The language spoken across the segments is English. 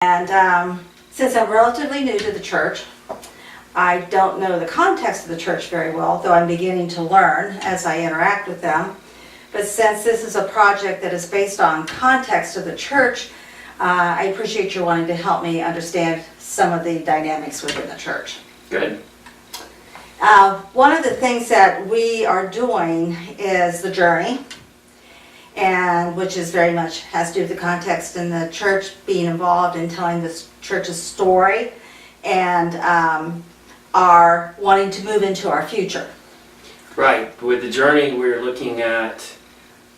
And since I'm relatively new to the church, I don't know the context of the church very well, though I'm beginning to learn as I interact with them. But since this is a project that is based on context of the church, I appreciate your wanting to help me understand some of the dynamics within the church. Good. One of the things that we are doing is the journey, and which is very much has to do with the context in the church, being involved in telling this church's story, and are wanting to move into our future. Right. With the journey, we're looking at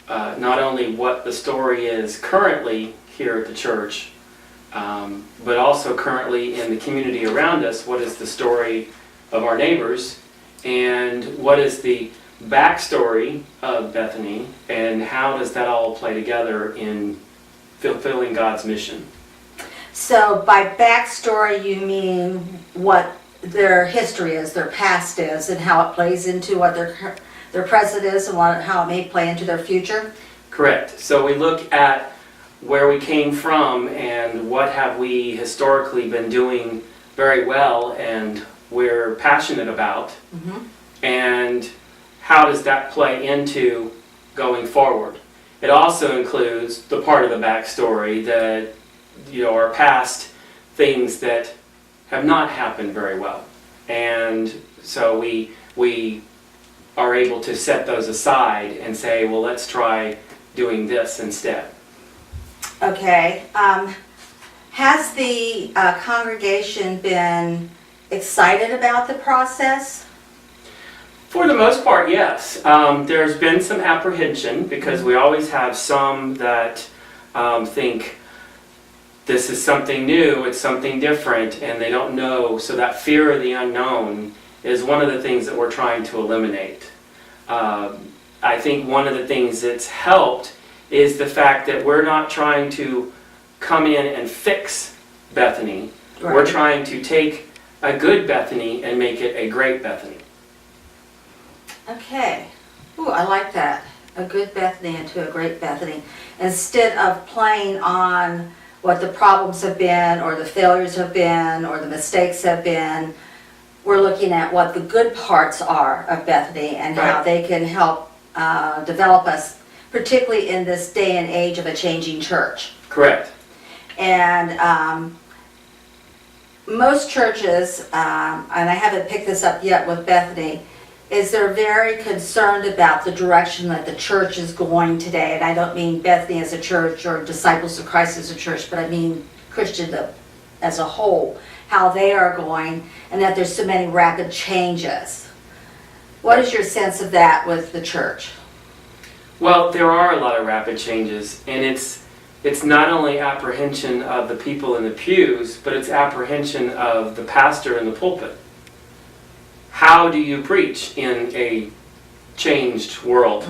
not only what the story is currently here at the church, but also currently in the community around us. What is the story of our neighbors, and what is the backstory of Bethany, and how does that all play together in fulfilling God's mission? So by backstory, you mean what their history is, their past is, and how it plays into what their present is, and how it may play into their future? Correct. So we look at where we came from and what have we historically been doing very well and we're passionate about, and how does that play into going forward. It also includes the part of the backstory that, our past things that have not happened very well. And so we are able to set those aside and say, well, let's try doing this instead. Okay. Has the congregation been excited about the process? For the most part, yes. There's been some apprehension because we always have some that think this is something new, it's something different, and they don't know. So that fear of the unknown is one of the things that we're trying to eliminate. I think one of the things that's helped is the fact that we're not trying to come in and fix Bethany. Right. We're trying to take a good Bethany and make it a great Bethany. Okay. Ooh, I like that. A good Bethany into a great Bethany. Instead of playing on what the problems have been, or the failures have been, or the mistakes have been, we're looking at what the good parts are of Bethany and how Right. they can help develop us, particularly in this day and age of a changing church. Correct. And most churches, and I haven't picked this up yet with Bethany, is they're very concerned about the direction that the church is going today. And I don't mean Bethany as a church or Disciples of Christ as a church, but I mean Christendom as a whole, how they are going, and that there's so many rapid changes. What is your sense of that with the church? Well, there are a lot of rapid changes, and it's not only apprehension of the people in the pews, but it's apprehension of the pastor in the pulpit. How do you preach in a changed world?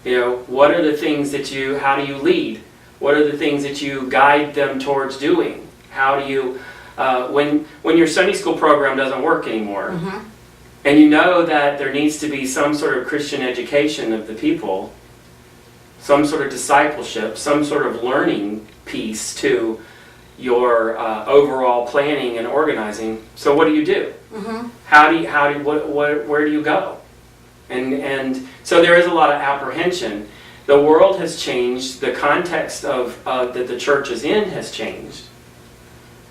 What are the things that how do you lead? What are the things that you guide them towards doing? How do you, when your Sunday school program doesn't work anymore, and you know that there needs to be some sort of Christian education of the people, some sort of discipleship, some sort of learning piece to your overall planning and organizing. So what do you do? Where do you go? And so there is a lot of apprehension. The world has changed. The context of that the church is in has changed.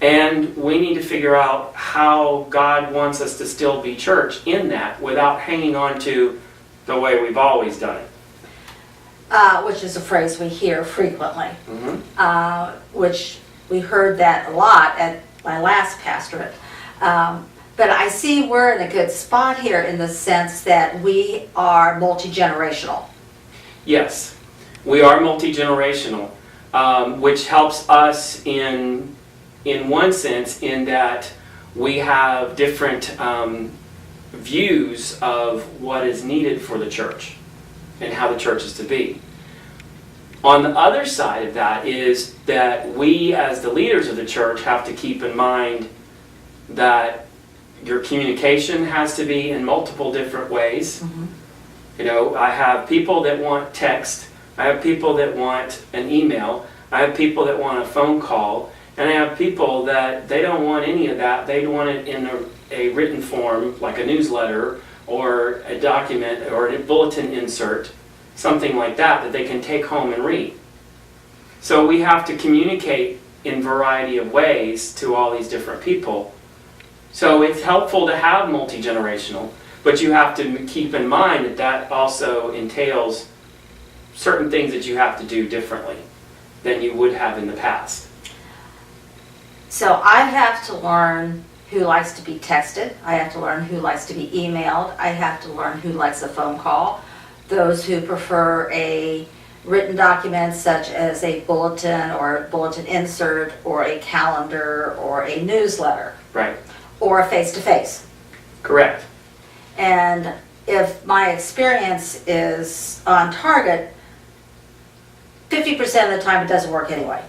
And we need to figure out how God wants us to still be church in that without hanging on to the way we've always done it. Which is a phrase we hear frequently, which we heard that a lot at my last pastorate. But I see we're in a good spot here in the sense that we are multi-generational. Yes, we are multi-generational, which helps us in one sense in that we have different views of what is needed for the church and how the church is to be. On the other side of that is that we as the leaders of the church have to keep in mind that your communication has to be in multiple different ways. I have people that want text, I have people that want an email, I have people that want a phone call, And I have people that they don't want any of that. They want it in a written form, like a newsletter or a document or a bulletin insert, something like that, that they can take home and read. So we have to communicate in a variety of ways to all these different people. So it's helpful to have multi-generational, but you have to keep in mind that that also entails certain things that you have to do differently than you would have in the past. So I have to learn who likes to be texted. I have to learn who likes to be emailed. I have to learn who likes a phone call. Those who prefer a written document such as a bulletin or a bulletin insert or a calendar or a newsletter Right. or a face-to-face. Correct. And if my experience is on target, 50% of the time it doesn't work anyway.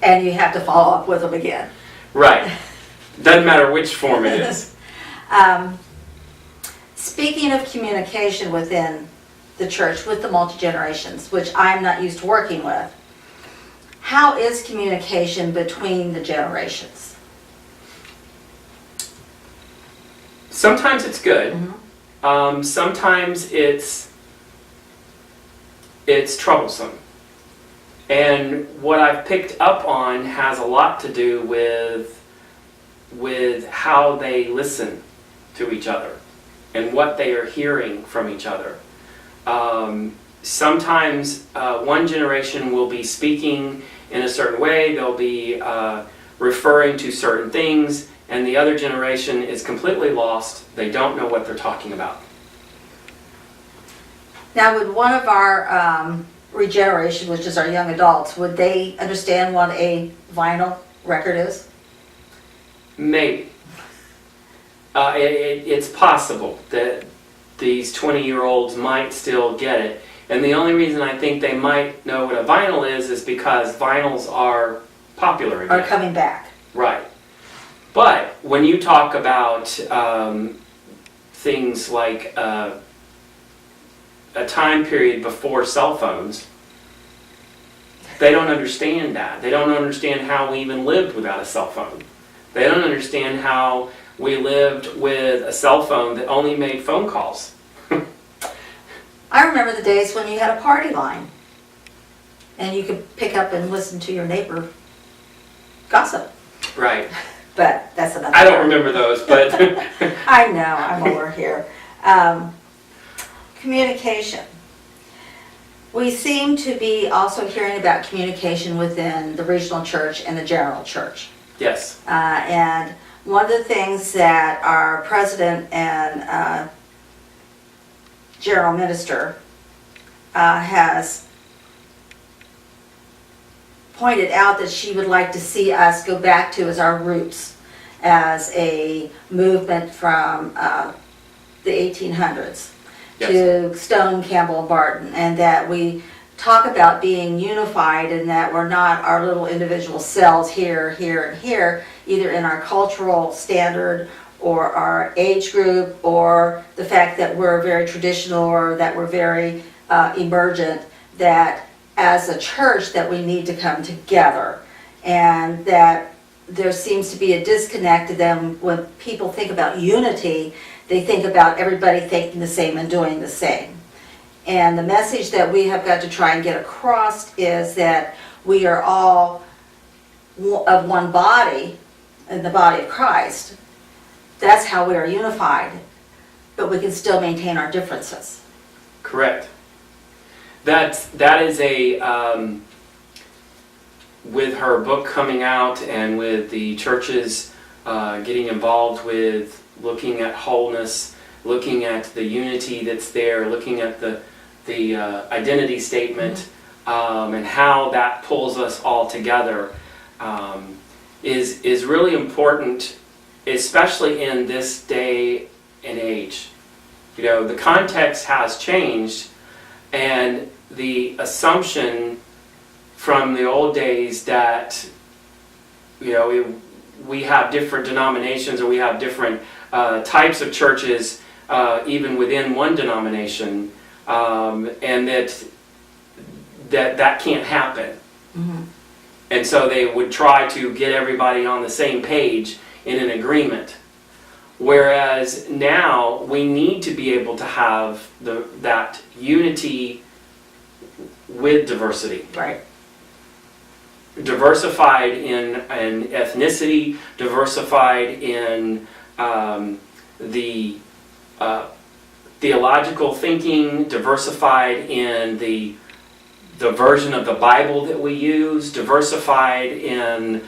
And you have to follow up with them again. Right. Doesn't matter which form it is. Speaking of communication within the church with the multi-generations, which I'm not used to working with, how is communication between the generations? Sometimes it's good. Sometimes it's troublesome. And what I've picked up on has a lot to do with how they listen to each other and what they are hearing from each other. Sometimes one generation will be speaking in a certain way, they'll be referring to certain things, and the other generation is completely lost. They don't know what they're talking about. Now, would one of our regeneration, which is our young adults, would they understand what a vinyl record is? Maybe. It's possible that these 20-year-olds might still get it. And the only reason I think they might know what a vinyl is because vinyls are popular again. Are coming back. Right. But when you talk about things like a time period before cell phones, they don't understand that. They don't understand how we even lived without a cell phone. They don't understand how we lived with a cell phone that only made phone calls. I remember the days when you had a party line and you could pick up and listen to your neighbor gossip. Right. But that's another I don't remember those, but I know, I'm over here. Communication. We seem to be also hearing about communication within the regional church and the general church. yes. And one of the things that our president and general minister has pointed out that she would like to see us go back to as our roots as a movement from the 1800s to Stone, Campbell, and Barton, and that we talk about being unified and that we're not our little individual cells here, here, and here, either in our cultural standard or our age group or the fact that we're very traditional or that we're very emergent, that as a church that we need to come together, and that there seems to be a disconnect to them. When people think about unity, they think about everybody thinking the same and doing the same. And the message that we have got to try and get across is that we are all of one body, in the body of Christ. That's how we are unified, but we can still maintain our differences. Correct. That is a, with her book coming out and with the churches getting involved with looking at wholeness, looking at the unity that's there, looking at the identity statement, and how that pulls us all together is really important, especially in this day and age. You know, the context has changed, and the assumption from the old days that, you know, we have different denominations or we have different types of churches even within one denomination, and that can't happen. And so they would try to get everybody on the same page in an agreement. Whereas now we need to be able to have that unity with diversity. Right. Diversified in ethnicity, diversified in the theological thinking, diversified in the version of the Bible that we use, diversified in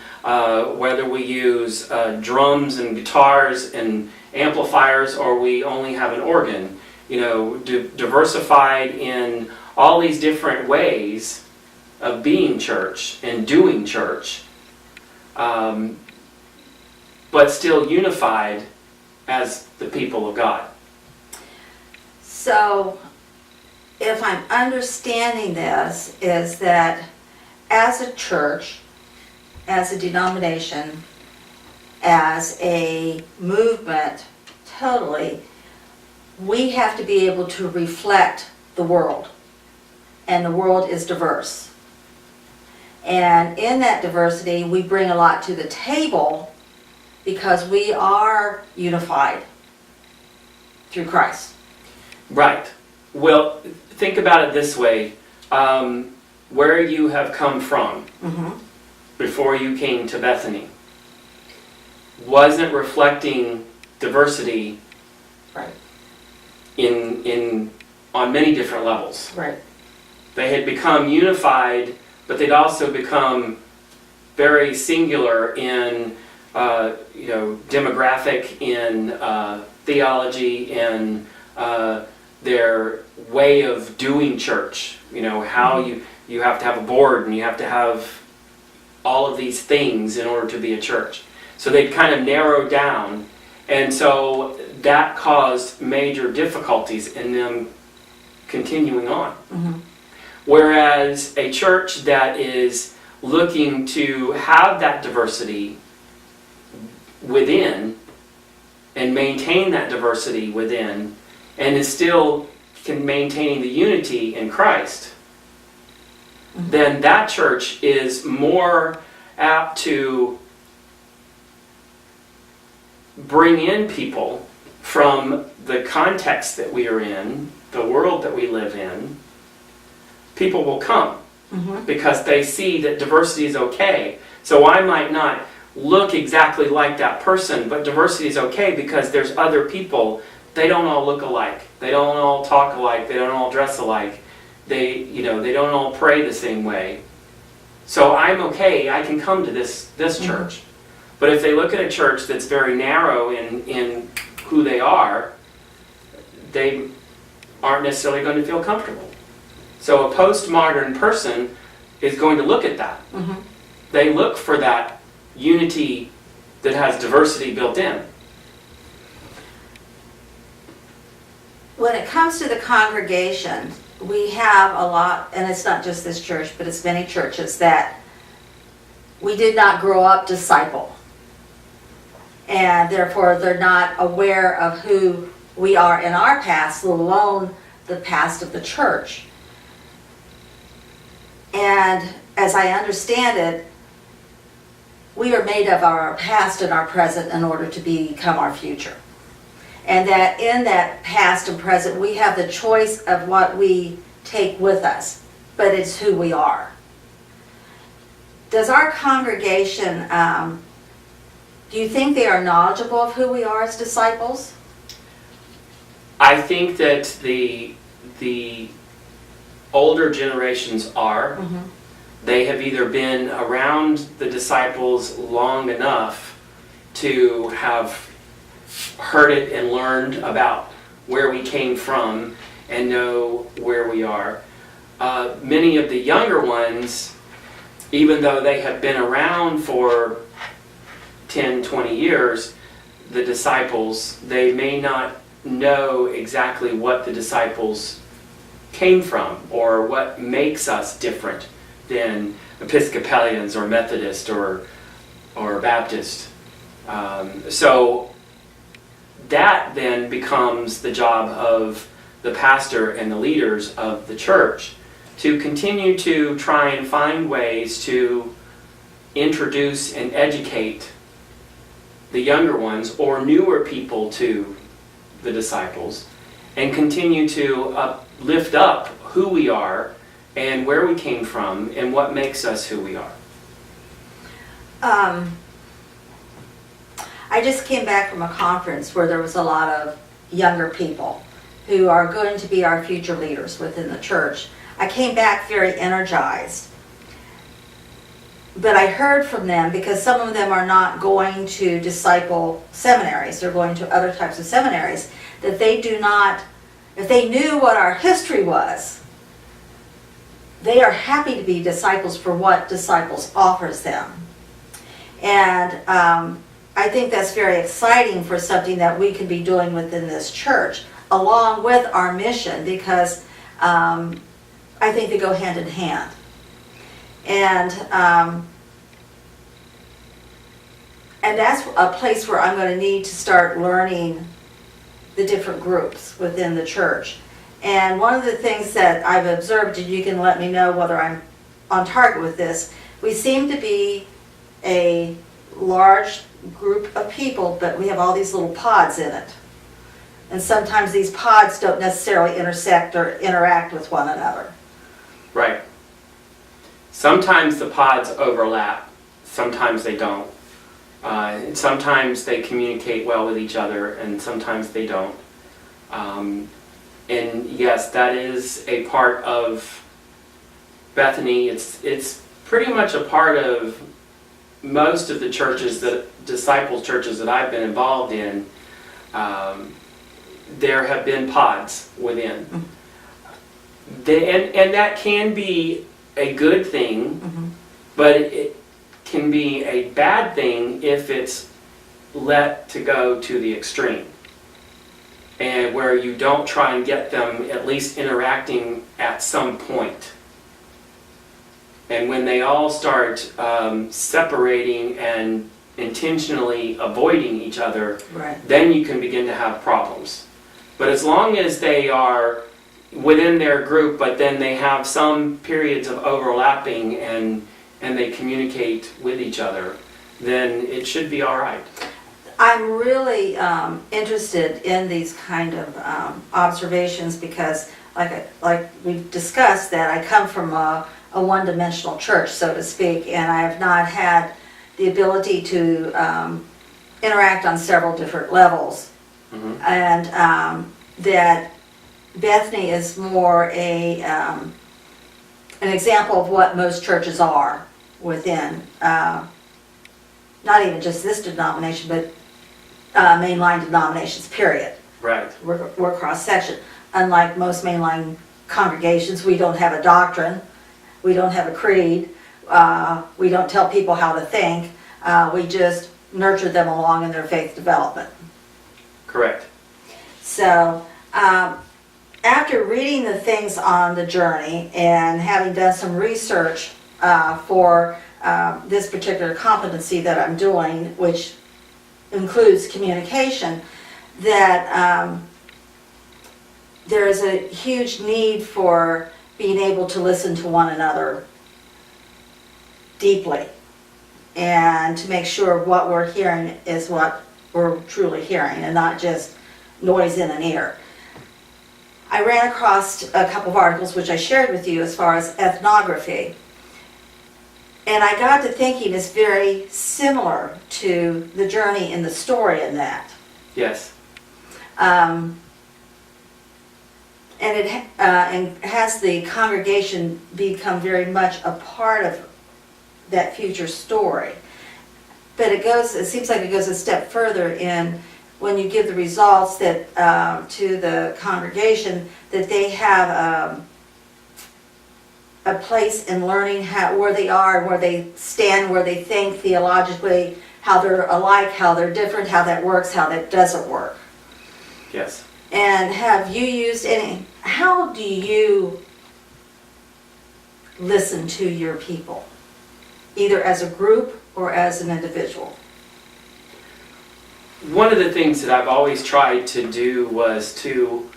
whether we use drums and guitars and amplifiers or we only have an organ. Diversified in all these different ways of being church and doing church, but still unified as the people of God. So, if I'm understanding this, is that as a church, as a denomination, as a movement, totally, we have to be able to reflect the world. And the world is diverse. And in that diversity, we bring a lot to the table because we are unified through Christ. Right. Well, think about it this way. Where you have come from before you came to Bethany wasn't reflecting diversity Right. on many different levels. Right. They had become unified, but they'd also become very singular in demographic, in theology, in their way of doing church. How you have to have a board and you have to have all of these things in order to be a church. So they'd kind of narrowed down, and so that caused major difficulties in them continuing on. Whereas a church that is looking to have that diversity within and maintain that diversity within and is still maintaining the unity in Christ, then that church is more apt to bring in people from the context that we are in, the world that we live in. People will come because they see that diversity is okay. So I might not look exactly like that person, but diversity is okay because there's other people. They don't all look alike. They don't all talk alike. They don't all dress alike. They don't all pray the same way. So I'm okay. I can come to this church. But if they look at a church that's very narrow in who they are, they aren't necessarily going to feel comfortable. So a postmodern person is going to look at that. They look for that unity that has diversity built in. When it comes to the congregation, we have a lot, and it's not just this church, but it's many churches that we did not grow up disciple. And therefore they're not aware of who we are in our past, let alone the past of the church. And as I understand it, we are made of our past and our present in order to become our future. And that in that past and present, we have the choice of what we take with us, but it's who we are. Does our congregation, do you think they are knowledgeable of who we are as disciples? I think that the older generations are. They have either been around the disciples long enough to have heard it and learned about where we came from and know where we are. Many of the younger ones, even though they have been around for 10, 20 years, the disciples, they may not know exactly what the disciples came from or what makes us different than Episcopalians or Methodist or Baptist. So that then becomes the job of the pastor and the leaders of the church to continue to try and find ways to introduce and educate the younger ones or newer people to the disciples, and continue to lift up who we are and where we came from and what makes us who we are. I just came back from a conference where there was a lot of younger people who are going to be our future leaders within the church. I came back very energized. But I heard from them, because some of them are not going to disciple seminaries, they're going to other types of seminaries, that they do not, if they knew what our history was, they are happy to be disciples for what Disciples offers them. And I think that's very exciting for something that we could be doing within this church, along with our mission, because I think they go hand in hand. And that's a place where I'm going to need to start learning the different groups within the church. And one of the things that I've observed, and you can let me know whether I'm on target with this, we seem to be a large group of people, but we have all these little pods in it. And sometimes these pods don't necessarily intersect or interact with one another. Right. Sometimes the pods overlap, sometimes they don't. Sometimes they communicate well with each other, and sometimes they don't. And yes, that is a part of Bethany. It's pretty much a part of most of the churches, that disciples churches that I've been involved in. There have been pods within. And that can be a good thing, but it can be a bad thing if it's let to go to the extreme, and where you don't try and get them at least interacting at some point. And when they all start separating and intentionally avoiding each other, Right. then you can begin to have problems. But as long as they are within their group, but then they have some periods of overlapping and they communicate with each other, then it should be all right. I'm really interested in these kind of observations, because like we've discussed, that I come from a one-dimensional church, so to speak, and I have not had the ability to interact on several different levels. And that Bethany is more an example of what most churches are within, not even just this denomination, but mainline denominations, period. Right. We're cross-section. Unlike most mainline congregations, we don't have a doctrine, we don't have a creed, we don't tell people how to think, we just nurture them along in their faith development. Correct. So, after reading the things on the journey and having done some research for this particular competency that I'm doing, which includes communication, that there is a huge need for being able to listen to one another deeply, and to make sure what we're hearing is what we're truly hearing, and not just noise in an ear. I ran across a couple of articles which I shared with you as far as ethnography, and I got to thinking it's very similar to the journey in the story in that. Yes. And it and has the congregation become very much a part of that future story. But it seems like it goes a step further in when you give the results that to the congregation, that they have a place in learning where they are, where they stand, where they think theologically, how they're alike, how they're different, how that works, how that doesn't work. Yes. And have you used how do you listen to your people, either as a group or as an individual? One of the things that I've always tried to do was to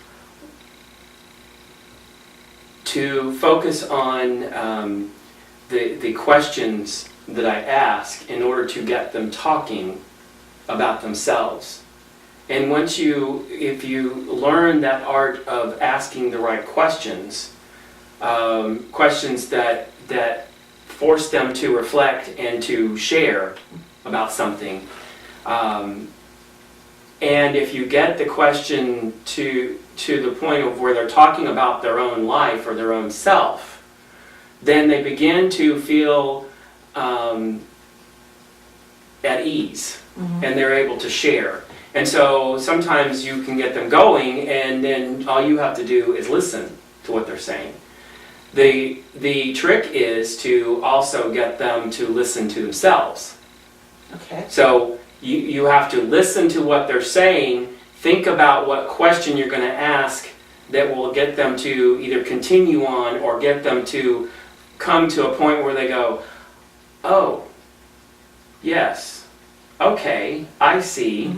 focus on the questions that I ask in order to get them talking about themselves. And if you learn that art of asking the right questions, questions that force them to reflect and to share about something, and if you get the question to the point of where they're talking about their own life or their own self, then they begin to feel at ease, and they're able to share. And so sometimes you can get them going, and then all you have to do is listen to what they're saying. The trick is to also get them to listen to themselves. Okay. So you have to listen to what they're saying, think about what question you're going to ask that will get them to either continue on or get them to come to a point where they go, oh, yes, okay, I see.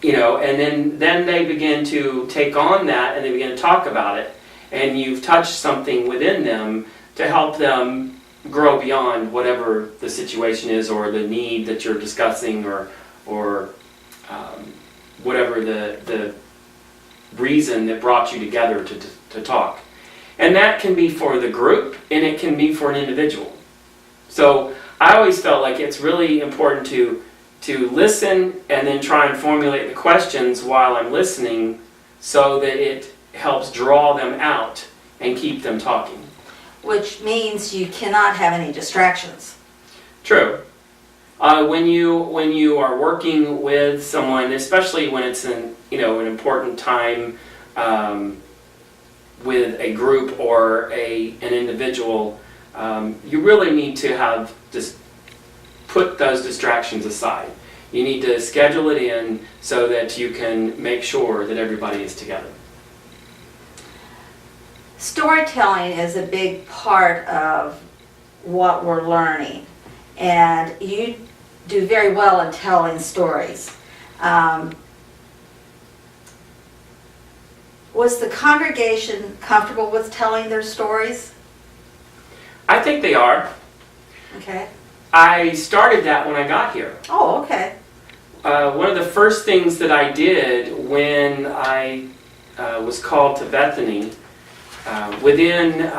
And then they begin to take on that and they begin to talk about it, and you've touched something within them to help them grow beyond whatever the situation is or the need that you're discussing or whatever the reason that brought you together to talk. And that can be for the group and it can be for an individual. So I always felt like it's really important to listen and then try and formulate the questions while I'm listening so that it helps draw them out and keep them talking. Which means you cannot have any distractions. True. When you are working with someone, especially when it's an important time with a group or an individual, you really need to have just put those distractions aside. You need to schedule it in so that you can make sure that everybody is together. Storytelling is a big part of what we're learning, and you do very well in telling stories. Was the congregation comfortable with telling their stories? I think they are. Okay. I started that when I got here. Oh, okay. One of the first things that I did when I was called to Bethany, within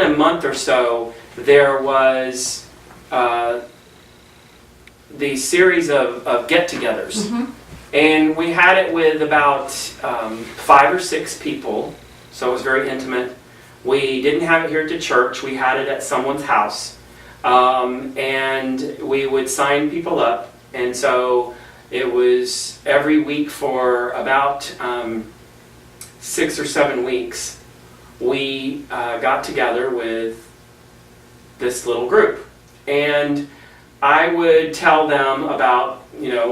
a month or so, there was the series of get-togethers. And we had it with about 5 or 6 people, so it was very intimate. We didn't have it here at the church, we had it at someone's house. And we would sign people up, and so it was every week for about 6 or 7 weeks. We got together with this little group, and I would tell them about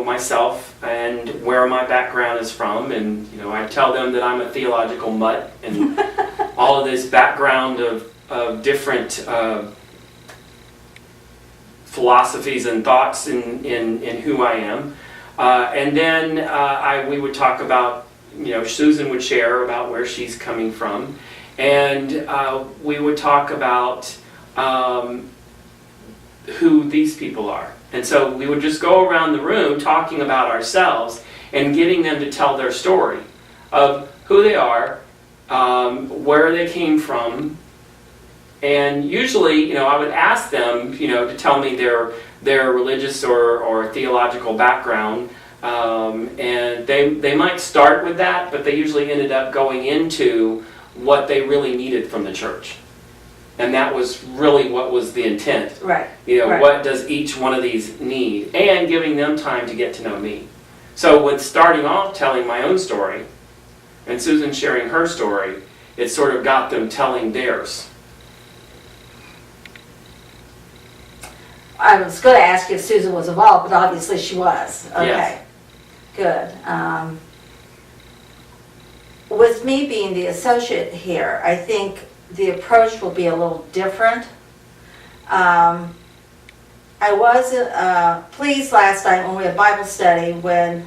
myself and where my background is from, and I tell them that I'm a theological mutt and all of this background of different philosophies and thoughts in who I am, and then we would talk about Susan would share about where she's coming from, and we would talk about who these people are. And so we would just go around the room talking about ourselves and getting them to tell their story of who they are, where they came from, and usually, I would ask them, to tell me their religious or theological background, and they might start with that, but they usually ended up going into what they really needed from the church. And that was really what was the intent. Right. Right. What does each one of these need? And giving them time to get to know me. So with starting off telling my own story, and Susan sharing her story, it sort of got them telling theirs. I was going to ask you if Susan was involved, but obviously she was. Okay. Yes. Good. With me being the associate here, I think the approach will be a little different. I was pleased last night when we had Bible study when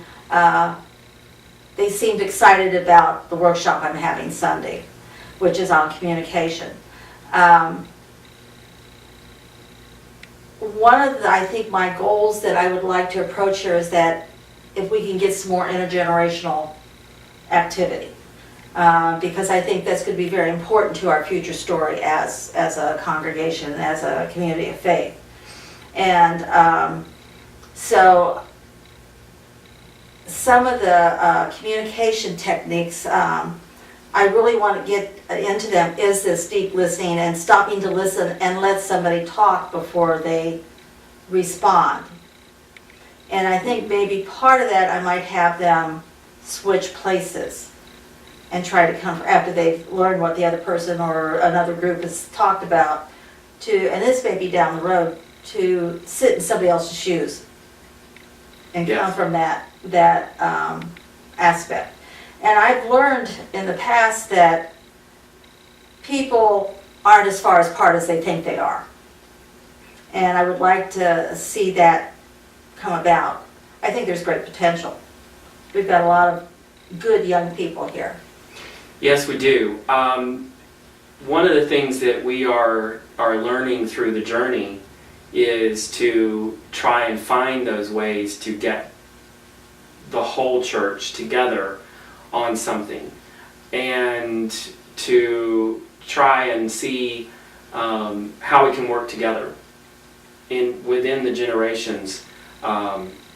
they seemed excited about the workshop I'm having Sunday, which is on communication. one of the, I think my goals that I would like to approach here is that if we can get some more intergenerational activity. Because I think that's going to be very important to our future story as a congregation, as a community of faith. And so some of the communication techniques, I really want to get into them, is this deep listening and stopping to listen and let somebody talk before they respond. And I think maybe part of that I might have them switch places and try to come, after they've learned what the other person or another group has talked about, to, and this may be down the road, to sit in somebody else's shoes and come Yes. from that aspect. And I've learned in the past that people aren't as far apart as they think they are. And I would like to see that come about. I think there's great potential. We've got a lot of good young people here. Yes, we do. One of the things that we are learning through the journey is to try and find those ways to get the whole church together on something, and to try and see how we can work together within the generations.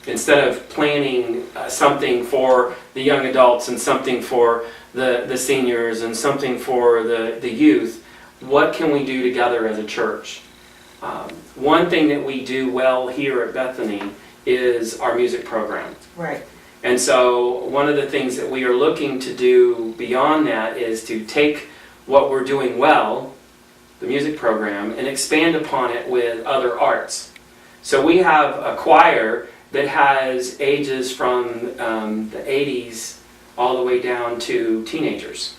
Instead of planning something for the young adults and something for the seniors and something for the youth, what can we do together as a church? One thing that we do well here at Bethany is our music program. Right. And so one of the things that we are looking to do beyond that is to take what we're doing well, the music program, and expand upon it with other arts. So we have a choir that has ages from the 80s all the way down to teenagers.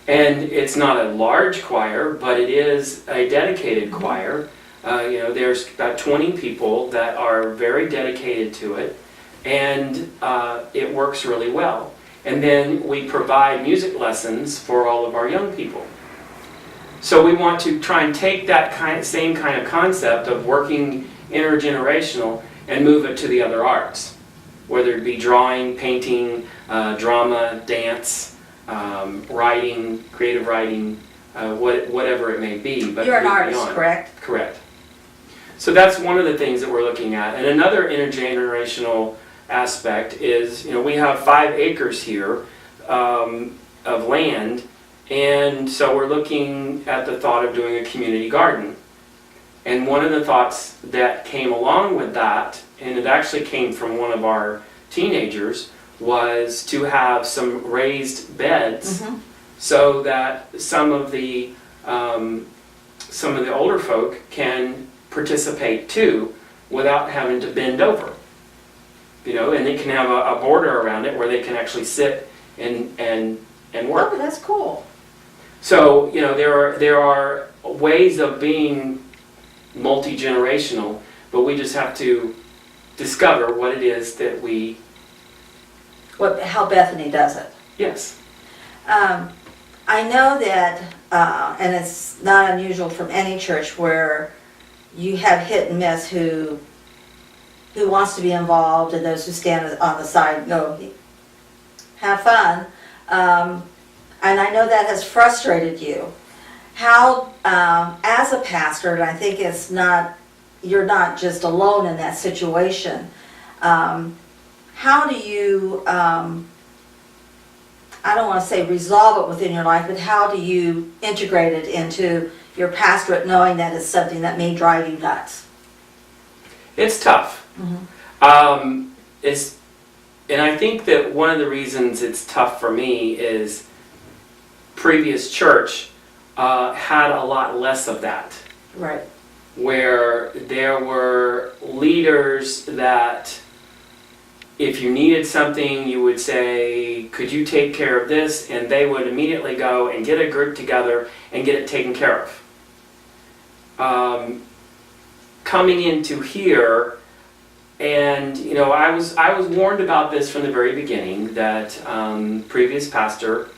And it's not a large choir, but it is a dedicated choir. There's about 20 people that are very dedicated to it, and it works really well. And then we provide music lessons for all of our young people. So we want to try and take that same kind of concept of working intergenerational and move it to the other arts, whether it be drawing, painting, drama, dance, writing, creative writing, whatever it may be. But You're an artist, beyond. correct? Correct. So that's one of the things that we're looking at. And another intergenerational aspect is, we have 5 acres here of land, and so we're looking at the thought of doing a community garden. And one of the thoughts that came along with that, and it actually came from one of our teenagers, was to have some raised beds so that some of the older folk can participate too without having to bend over. And they can have a border around it where they can actually sit and work. Oh, that's cool. So, there are ways of being multi-generational, but we just have to discover what it is that we... How Bethany does it. Yes. I know that, and it's not unusual from any church, where you have hit and miss who wants to be involved and those who stand on the side and go, have fun. And I know that has frustrated you. How, as a pastor, and I think you're not just alone in that situation, how do you, I don't want to say resolve it within your life, but how do you integrate it into your pastorate, knowing that it's something that may drive you nuts? It's tough. Mm-hmm. And I think that one of the reasons it's tough for me is previous church had a lot less of that. Right. Where there were leaders that if you needed something, you would say, could you take care of this? And they would immediately go and get a group together and get it taken care of. Coming into here, and I was warned about this from the very beginning, that previous pastor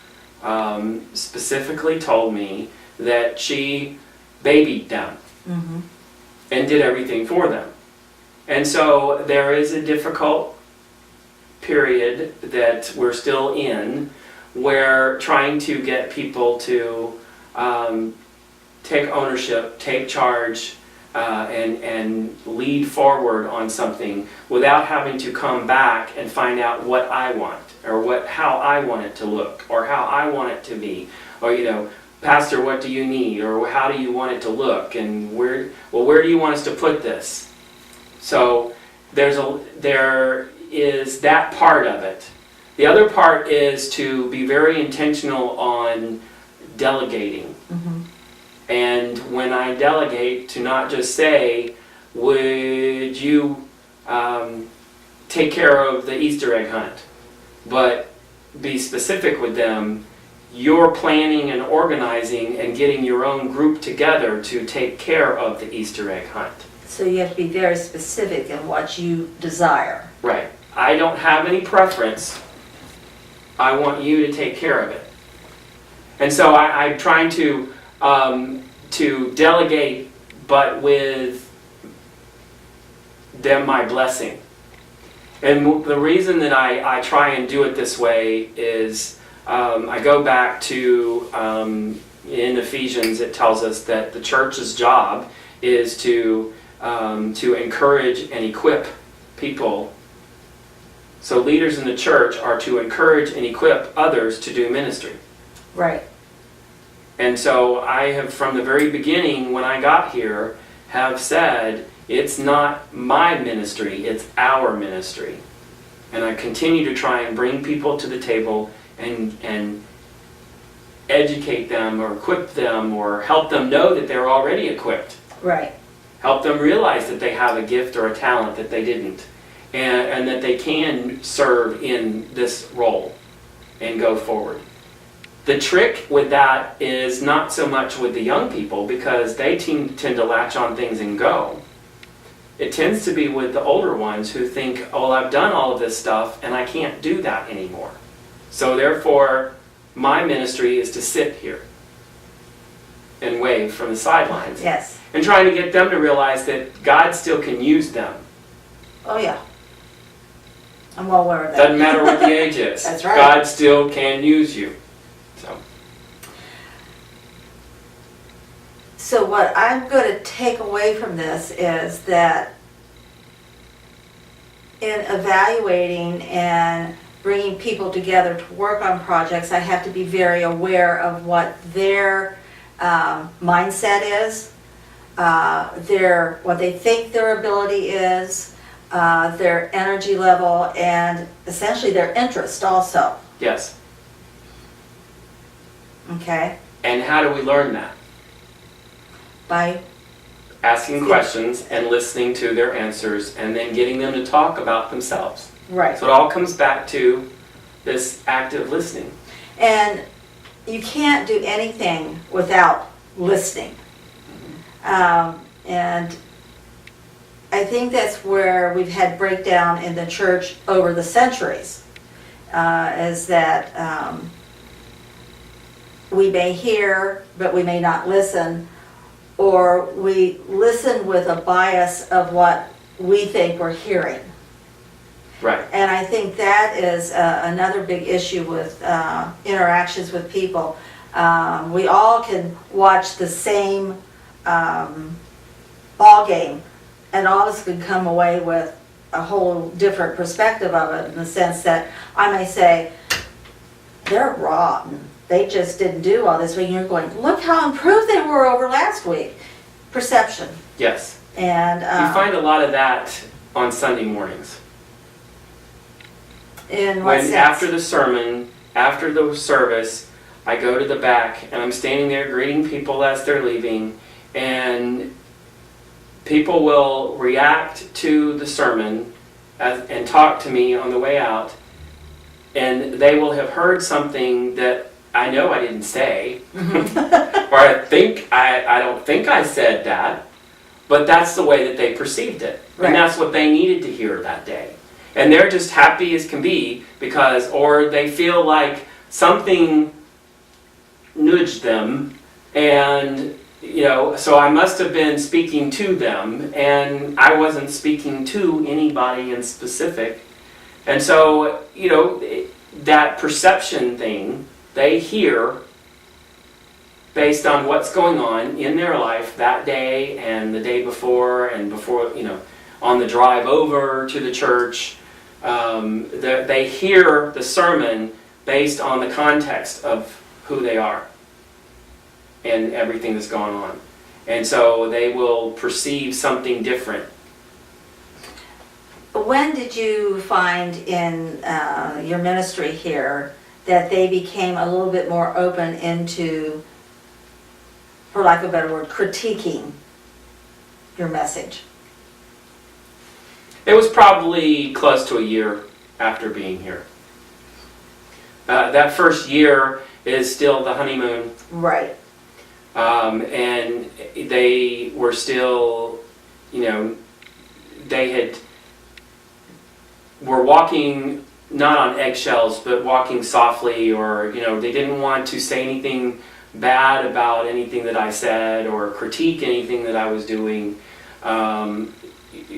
specifically told me that she babied them. Mm-hmm. and did everything for them. And so there is a difficult period that we're still in where trying to get people to take ownership, take charge, and lead forward on something without having to come back and find out what I want, or how I want it to look, or how I want it to be, or Pastor, what do you need, or how do you want it to look, and where do you want us to put this? So there is that part of it. The other part is to be very intentional on delegating. Mm-hmm. And when I delegate, to not just say, would you take care of the Easter egg hunt, but be specific with them. You're planning and organizing and getting your own group together to take care of the Easter egg hunt. So you have to be very specific in what you desire. Right. I don't have any preference. I want you to take care of it. And so I'm trying to delegate, but with them my blessing. And the reason that I try and do it this way is I go back to in Ephesians. It tells us that the church's job is to encourage and equip people. So leaders in the church are to encourage and equip others to do ministry. Right. And so I have, from the very beginning when I got here, have said, it's not my ministry, it's our ministry. And I continue to try and bring people to the table and educate them or equip them or help them know that they're already equipped. Right. Help them realize that they have a gift or a talent that they didn't. And that they can serve in this role and go forward. The trick with that is not so much with the young people, because they tend to latch on things and go. It tends to be with the older ones who think, oh, I've done all of this stuff and I can't do that anymore. So therefore, my ministry is to sit here and wave from the sidelines. Yes. And trying to get them to realize that God still can use them. Oh yeah. I'm well aware of that. Doesn't matter what the age is. That's right. God still can use you. So what I'm going to take away from this is that in evaluating and bringing people together to work on projects, I have to be very aware of what their mindset is, what they think their ability is, their energy level, and essentially their interest also. Yes. Okay? And how do we learn that? By asking questions and listening to their answers, and then getting them to talk about themselves. right. So it all comes back to this active listening. And you can't do anything without listening. And I think that's where we've had breakdown in the church over the centuries, is that we may hear, but we may not listen, or we listen with a bias of what we think we're hearing. Right. And I think that is another big issue with interactions with people. We all can watch the same ball game, and all of us can come away with a whole different perspective of it, in the sense that I may say, they're rotten. They just didn't do all this week. And you're going, look how improved they were over last week. Perception. Yes. And You find a lot of that on Sunday mornings. in what When sense? after the sermon, after the service, I go to the back and I'm standing there greeting people as they're leaving, and people will react to the sermon and talk to me on the way out, and they will have heard something that I know I didn't say, or I don't think I said that, but that's the way that they perceived it, Right. and that's what they needed to hear that day. And they're just happy as can be because, or they feel like something nudged them, and so I must have been speaking to them, and I wasn't speaking to anybody in specific. And so, that perception thing, they hear based on what's going on in their life that day and the day before and before, on the drive over to the church. They hear the sermon based on the context of who they are and everything that's going on. And so they will perceive something different. When did you find in your ministry here that they became a little bit more open into, for lack of a better word, critiquing your message? It was probably close to a year after being here. That first year is still the honeymoon. Right. And they were still, were walking not on eggshells, but walking softly, or, they didn't want to say anything bad about anything that I said or critique anything that I was doing.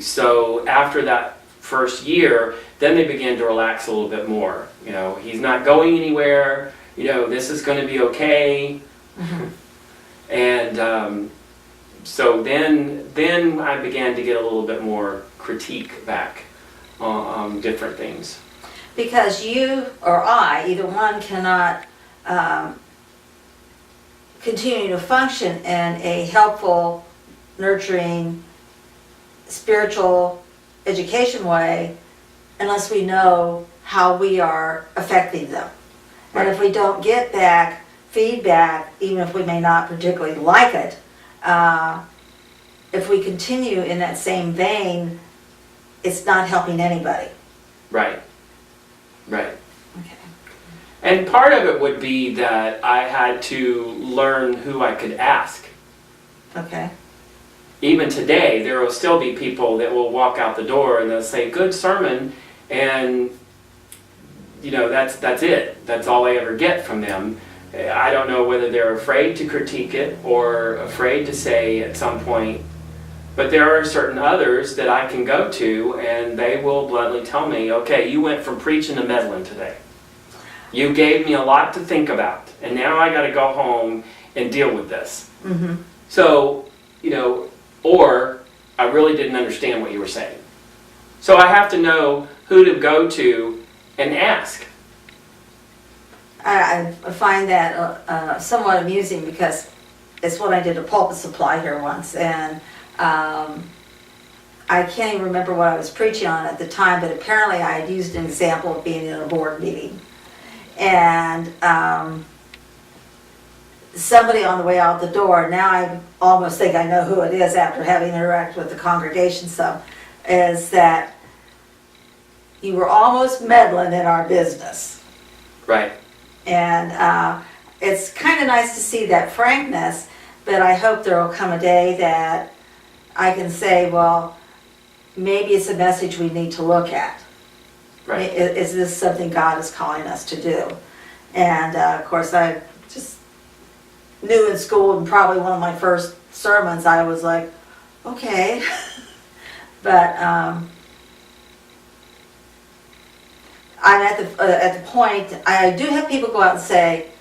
So after that first year, then they began to relax a little bit more. He's not going anywhere, this is going to be okay. Mm-hmm. And so then I began to get a little bit more critique back on different things. Because you or I, either one, cannot continue to function in a helpful, nurturing, spiritual education way unless we know how we are affecting them. Right. And if we don't get back feedback, even if we may not particularly like it, if we continue in that same vein, it's not helping anybody. Right. Right. Okay. And part of it would be that I had to learn who I could ask. Okay. Even today, there will still be people that will walk out the door and they'll say, good sermon, and that's it. That's all I ever get from them. I don't know whether they're afraid to critique it or afraid to say at some point, but there are certain others that I can go to and they will bluntly tell me, okay, you went from preaching to meddling today. You gave me a lot to think about, and now I got to go home and deal with this. Mm-hmm. So, or I really didn't understand what you were saying. So I have to know who to go to and ask. I find that somewhat amusing because it's what I did at Pulpit Supply here once, and I can't even remember what I was preaching on at the time, but apparently I had used an example of being in a board meeting. And somebody on the way out the door, now I almost think I know who it is after having interacted with the congregation some, is that you were almost meddling in our business. Right. And it's kind of nice to see that frankness, but I hope there will come a day that I can say, well, maybe it's a message we need to look at. Right. Is this something God is calling us to do? And of course, I just knew in school, and probably one of my first sermons, I was like, okay. But I'm at the point, I do have people go out and say,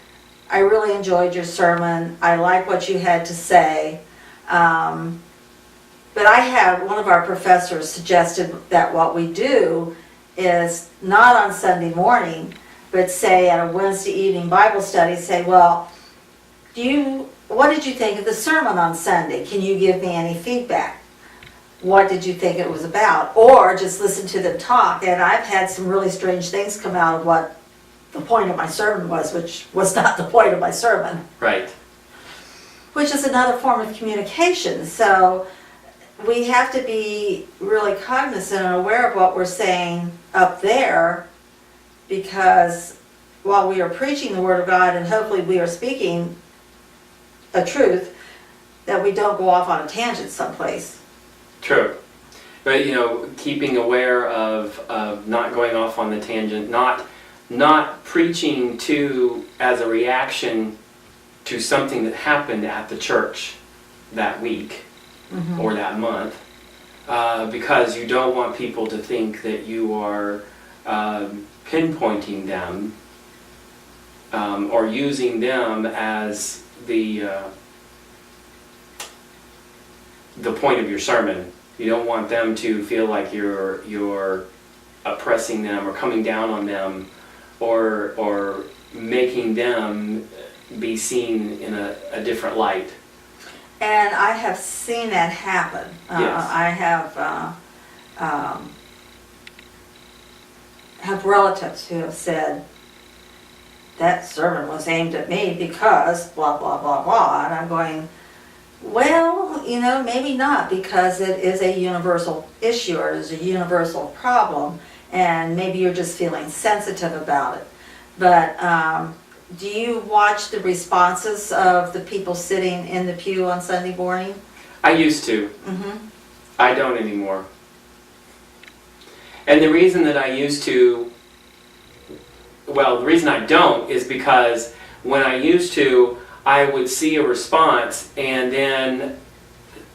I really enjoyed your sermon. I like what you had to say. But I have, one of our professors suggested that what we do is not on Sunday morning, but say at a Wednesday evening Bible study, say, well, what did you think of the sermon on Sunday? Can you give me any feedback? What did you think it was about? Or just listen to them talk. And I've had some really strange things come out of what the point of my sermon was, which was not the point of my sermon. Right. Which is another form of communication. So we have to be really cognizant and aware of what we're saying up there, because while we are preaching the Word of God and hopefully we are speaking a truth, that we don't go off on a tangent someplace. True. But, keeping aware of not going off on the tangent, not preaching as a reaction to something that happened at the church. that week Mhm. or that month, because you don't want people to think that you are pinpointing them or using them as the point of your sermon. You don't want them to feel like you're oppressing them or coming down on them or making them be seen in a different light. And I have seen that happen. Yes. I have relatives who have said, that sermon was aimed at me because blah, blah, blah, blah. And I'm going, well, maybe not, because it is a universal issue or it is a universal problem, and maybe you're just feeling sensitive about it. But do you watch the responses of the people sitting in the pew on Sunday morning? I used to. Mm-hmm. I don't anymore. And the reason that I used to, well, the reason I don't is because when I used to, I would see a response and then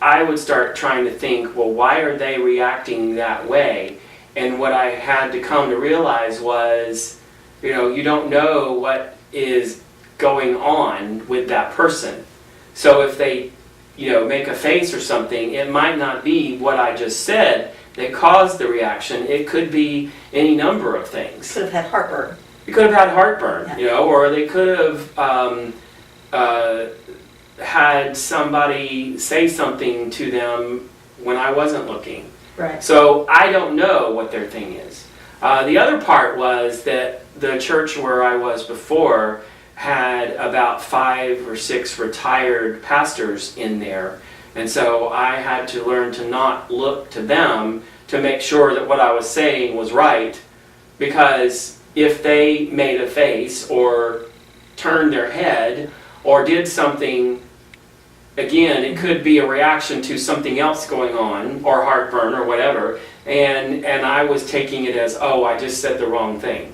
I would start trying to think, well, why are they reacting that way? And what I had to come to realize was, you don't know what is going on with that person. So if they, make a face or something, it might not be what I just said that caused the reaction. It could be any number of things. Could have had heartburn. You could have had heartburn, Yeah. Or they could have had somebody say something to them when I wasn't looking. Right. So I don't know what their thing is. The other part was that the church where I was before had about 5 or 6 retired pastors in there. And so I had to learn to not look to them to make sure that what I was saying was right, because if they made a face or turned their head or did something, again, it could be a reaction to something else going on or heartburn or whatever, and I was taking it as, oh, I just said the wrong thing.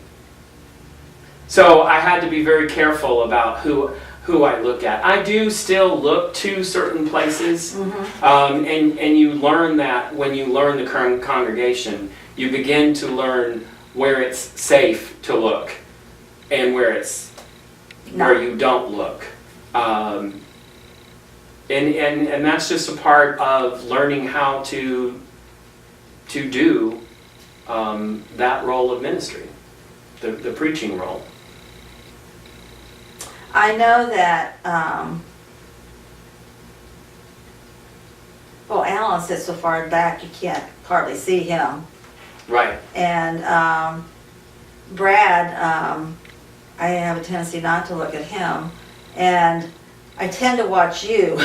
So I had to be very careful about who I look at. I do still look to certain places, and you learn that when you learn the congregation. You begin to learn where it's safe to look and where you don't look. And that's just a part of learning how to do that role of ministry, the preaching role. I know that, Alan sits so far back you can't hardly see him. Right. And Brad, I have a tendency not to look at him. And I tend to watch you.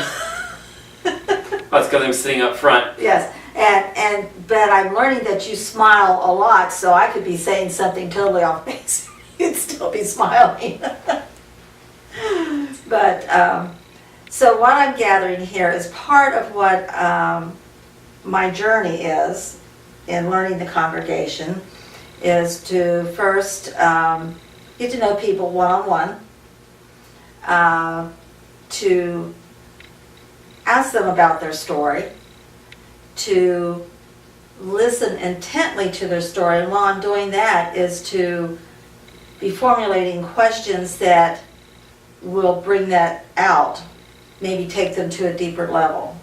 That's because I'm sitting up front. Yes, but I'm learning that you smile a lot, so I could be saying something totally off base. You'd still be smiling. But, so what I'm gathering here is part of what my journey is in learning the congregation is to first get to know people one-on-one, to ask them about their story, to listen intently to their story, and while I'm doing that is to be formulating questions that will bring that out, maybe take them to a deeper level.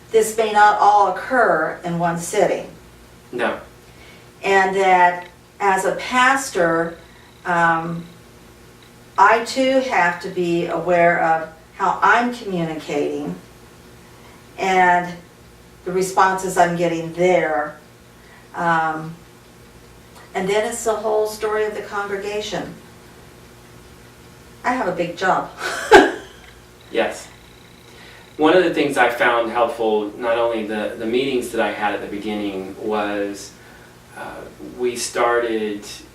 This may not all occur in one sitting. No. And that as a pastor, I too have to be aware of how I'm communicating and the responses I'm getting there. And then it's the whole story of the congregation. I have a big job. Yes. One of the things I found helpful, not only the meetings that I had at the beginning, was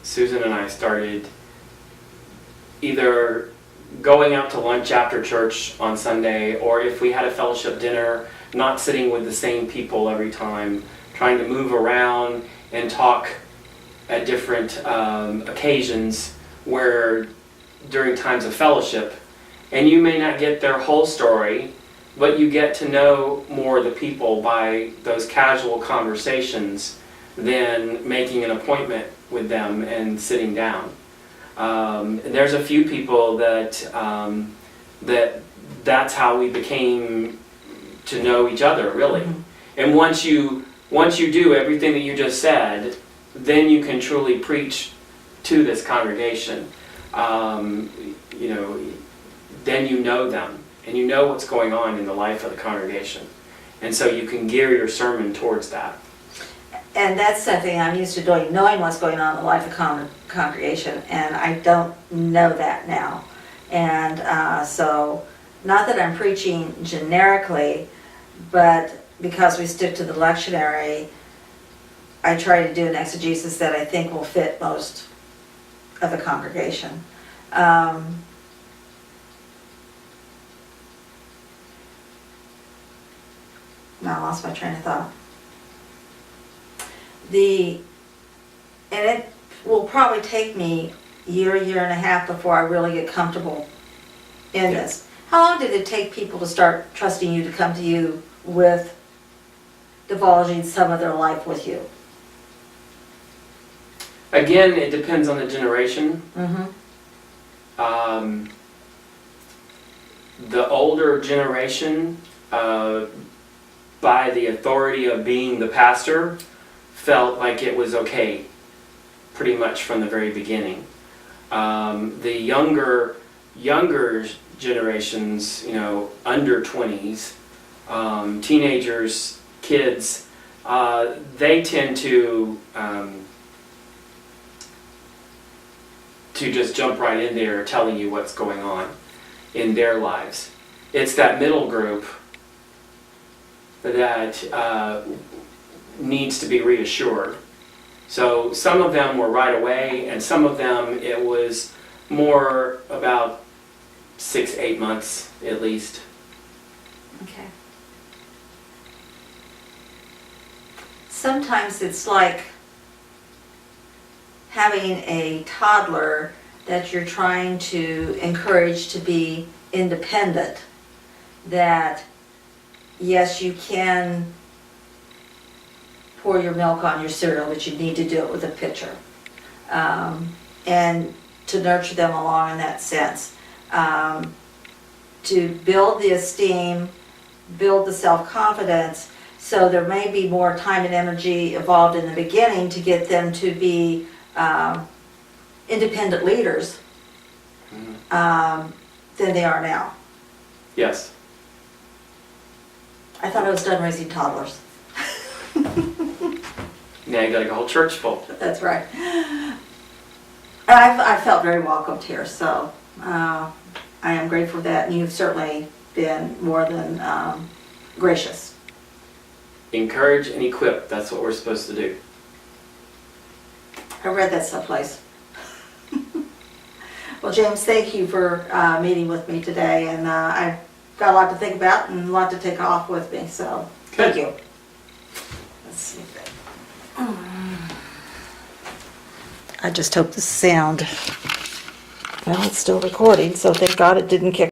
Susan and I started either going out to lunch after church on Sunday, or if we had a fellowship dinner, not sitting with the same people every time, trying to move around and talk at different occasions where during times of fellowship. And you may not get their whole story, but you get to know more of the people by those casual conversations than making an appointment with them and sitting down. There's a few people that's how we became to know each other, really. And once you do everything that you just said, then you can truly preach to this congregation. Then you know them, and you know what's going on in the life of the congregation. And so you can gear your sermon towards that. And that's something I'm used to doing, knowing what's going on in the life of congregation, and I don't know that now. And so, not that I'm preaching generically, but because we stick to the lectionary, I try to do an exegesis that I think will fit most of the congregation. Now I lost my train of thought. And it will probably take me a year and a half before I really get comfortable in this. How long did it take people to start trusting you to come to you with divulging some of their life with you? Again, it depends on the generation. The older generation, by the authority of being the pastor, felt like it was okay pretty much from the very beginning. The younger generations, under 20s, teenagers, kids, they tend to just jump right in there telling you what's going on in their lives. It's that middle group that needs to be reassured. So some of them were right away, and some of them it was more about 6-8 months at least. Okay. Sometimes it's like having a toddler that you're trying to encourage to be independent. That yes, you can pour your milk on your cereal, but you need to do it with a pitcher. And to nurture them along in that sense. To build the esteem, build the self-confidence, so there may be more time and energy involved in the beginning to get them to be independent leaders than they are now. Yes. I thought I was done raising toddlers. Now you got a whole church full. That's right. I felt very welcomed here, so I am grateful for that, and you've certainly been more than gracious. Encourage and equip, that's what we're supposed to do. I read that someplace. Well, James, thank you for meeting with me today, and I've got a lot to think about and a lot to take off with me, so thank you. Let's see. I just hope the sound, well, it's still recording, so thank God it didn't kick